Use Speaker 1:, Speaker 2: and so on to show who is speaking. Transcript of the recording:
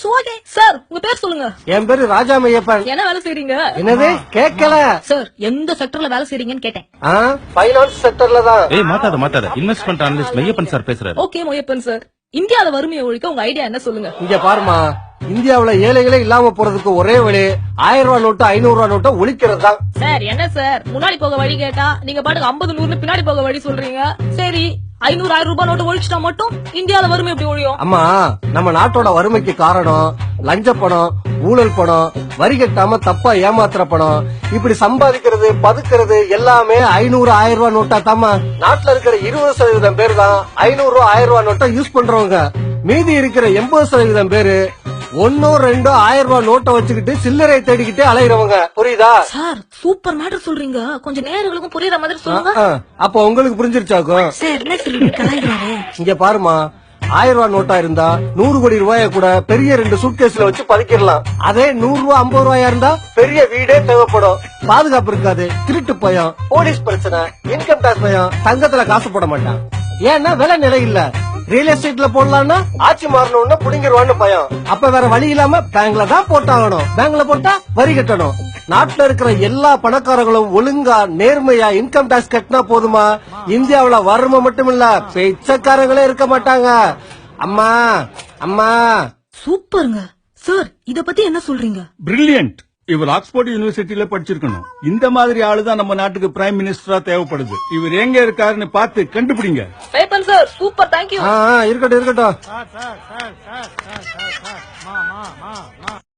Speaker 1: It's okay sir. உங்க பேர் சொல்லுங்க.
Speaker 2: என் பேரு ராஜா மையப்பன்.
Speaker 1: என்ன வேலை செய்றீங்க?
Speaker 2: என்னது கேட்கல
Speaker 1: சார். எந்த செக்டர்ல வேலை செய்றீங்கன்னு கேட்டேன்.
Speaker 2: ஃபைனான்ஸ் செக்டர்ல தான்.
Speaker 3: மாத்தாத இன்வெஸ்ட்மெண்ட் அனலிஸ்ட் மையப்பன் சார் பேசுறாரு.
Speaker 1: ஓகே மொய்யப்பன் சார், இந்தியால வறுமையை ஒழிக்க உங்க ஐடியா என்ன சொல்லுங்க?
Speaker 2: இங்க பாருமா, இந்தியாவுல ஏழைகளே இல்லாம போறதுக்கு ஒரே வழி 1000 ரூபாய் நோட்டு 500 ரூபாய் நோட்டை ஒழிக்கிறது தான்.
Speaker 1: சார் என்ன சார் முன்னாடி போக வழி கேட்டா நீங்க பாட்டுக்கு 50 100 பின்னாடி போக வழி சொல்றீங்க. சரி 500 1000 ரூபாய் நோட்டு ஒழிச்சிட்டா மட்டும் இந்தியால வறுமை எப்படி ஒழியும்?
Speaker 2: அம்மா, நம்ம நாட்டோட வறுமைக்கு காரணம் லஞ்ச பணம், ஊழல் பணம், வரி கட்டாம தப்பா ஏமாத்துற பணம், இப்படி சம்பாதிக்கிறது பதுக்கிறது எல்லாமே 500 1000 ரூபாய் நோட்டா தாமா. நாட்டுல இருக்கிற 20% பேர் தான் 500 ரூபாய் 1000 ரூபாய் நோட்டை யூஸ் பண்றவங்க. மீதி இருக்கிற 80% பேரு 1 2 1000 ரூபாய் நோட்டை வச்சுக்கிட்டு சில்லறை தேடிக்கிட்டே அலையிறவங்க. புரியுதா
Speaker 1: சார்? சூப்பர் மேட்டர் சொல்றீங்க. கொஞ்சம் நேயர்களுக்கும் புரியுற மாதிரி சொல்லுங்க.
Speaker 2: அப்ப உங்களுக்கு புரிஞ்சிருச்சாக்கும்.
Speaker 1: சார் என்ன சொல்லி கலாய்கிறாரு?
Speaker 2: இங்க பாருமா, 1000 ரூபாய் நோட்டா இருந்தா 100 கோடி ரூபாய கூட பெரிய 2 சூட்கேஸ்ல வச்சு பதுக்கிடலாம். அதே 100 ரூபாய் 50 ரூபாயா இருந்தா பெரிய வீடே தேவைப்படும். பாதுகாப்பு இருக்காது, திருட்டு பயம், போலீஸ் பிரச்சனை, இன்கம் டாக்ஸ் பயம், தங்கத்துல காசு போட மாட்டான். ஏன்னா விலை நிலை இல்ல. ரியல் எஸ்டேட்ல போடலாம்னா ஆட்சி மாறணும்னு புடிங்கிருவான்னு பயம். அப்ப வேற வழி இல்லாம பேங்க்ல தான் போட்டாகணும். பேங்க்ல போட்டா வரி கட்டணும். நாட்டுல இருக்கிற எல்லா பணக்காரர்களும் ஒழுங்கா நேர்மையா இன்கம் டாக்ஸ் கட்டினா போதுமா, இந்தியாவுல வறுமை மட்டும் இல்ல பிச்சைக்காரங்களே இருக்க மாட்டாங்க. அம்மா அம்மா.
Speaker 1: சூப்பருங்க சார். இத பத்தி என்ன சொல்றீங்க?
Speaker 4: பிரில்லியன்ட். இவர் ஆக்ஸ்போர்ட் யூனிவர்சிட்டியில படிச்சிருக்கணும். இந்த மாதிரி ஆளுதான் நம்ம நாட்டுக்கு பிரைம் மினிஸ்டரா தேவைப்படுது. இவர் எங்க இருக்காருன்னு பார்த்து கண்டுபிடிங்க.
Speaker 1: Sir super, thank you.
Speaker 2: இருக்கட்டும் இருக்கட்டும்.